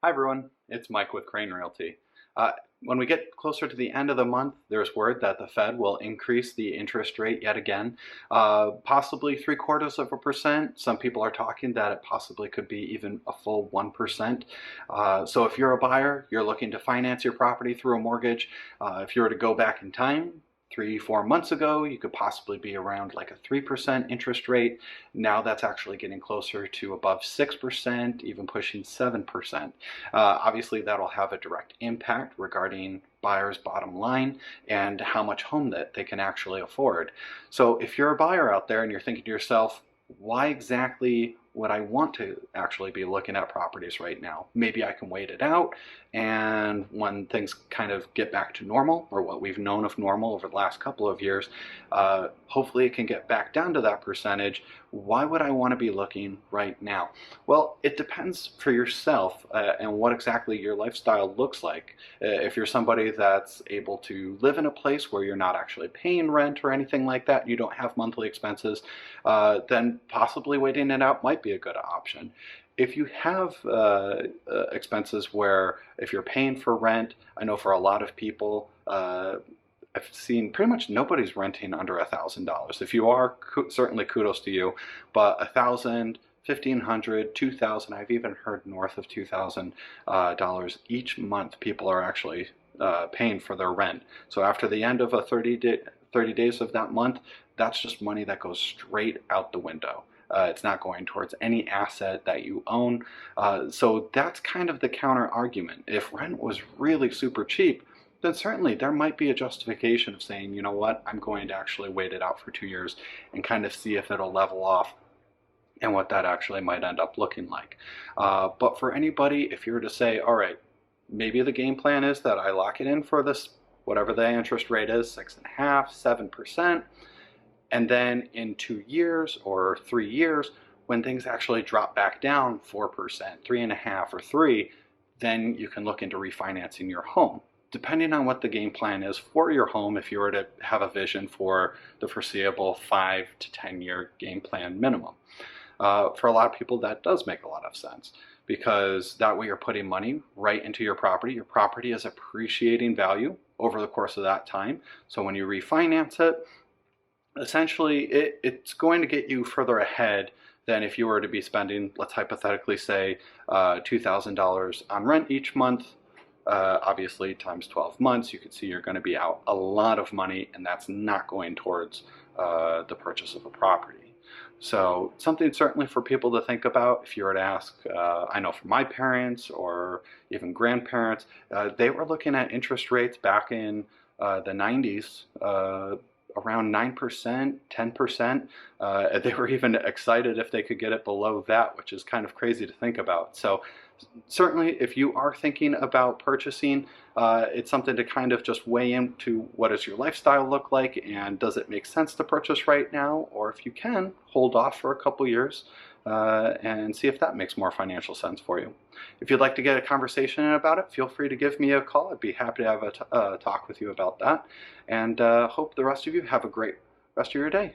Hi everyone, it's Mike with Crane Realty. When we get closer to the end of the month, there's word that the Fed will increase the interest rate yet again, possibly 0.75%. Some people are talking that it possibly could be even a full 1%. So if you're a buyer, you're looking to finance your property through a mortgage. If you were to go back in time, 3-4 months ago, you could possibly be around like a 3% interest rate. Now that's actually getting closer to above 6%, even pushing 7%. Obviously, that'll have a direct impact regarding buyers' bottom line and how much home that they can actually afford. So if you're a buyer out there and you're thinking to yourself, why exactly would I want to actually be looking at properties right now? Maybe I can wait it out, and when things kind of get back to normal, or what we've known of normal over the last couple of years, hopefully it can get back down to that percentage. Why would I want to be looking right now? Well, it depends for yourself and what exactly your lifestyle looks like. If you're somebody that's able to live in a place where you're not actually paying rent or anything like that, you don't have monthly expenses, then possibly waiting it out might be a good option. If you have expenses where if you're paying for rent, I know for a lot of people, I've seen pretty much nobody's renting under $1,000. If you are, certainly kudos to you, but 1,000, 1,500, 2,000, I've even heard north of $2,000 each month people are actually paying for their rent. So after the end of a 30 days of that month, that's just money that goes straight out the window. It's not going towards any asset that you own. So that's kind of the counter argument. If rent was really super cheap, then certainly there might be a justification of saying, you know what, I'm going to actually wait it out for 2 years and kind of see if it'll level off and what that actually might end up looking like. But for anybody, if you were to say, all right, maybe the game plan is that I lock it in for this, whatever the interest rate is, 6.5%, 7%, and then in 2 years or 3 years, when things actually drop back down 4%, 3.5%, or 3%, then you can look into refinancing your home. Depending on what the game plan is for your home, if you were to have a vision for the foreseeable 5 to 10 year game plan minimum. For a lot of people, that does make a lot of sense, because that way you're putting money right into your property. Your property is appreciating value over the course of that time. So when you refinance it, essentially it's going to get you further ahead than if you were to be spending, let's hypothetically say, $2,000 on rent each month. Obviously times 12 months, you can see you're going to be out a lot of money, and that's not going towards the purchase of a property. So something certainly for people to think about. If you were to ask, I know for my parents or even grandparents, they were looking at interest rates back in the 90s, around 9%, 10%. They were even excited if they could get it below that, which is kind of crazy to think about. So certainly if you are thinking about purchasing, it's something to kind of just weigh into what does your lifestyle look like, and does it make sense to purchase right now, or if you can, hold off for a couple years and see if that makes more financial sense for you. If you'd like to get a conversation about it, feel free to give me a call. I'd be happy to have a talk with you about that, and hope the rest of you have a great rest of your day.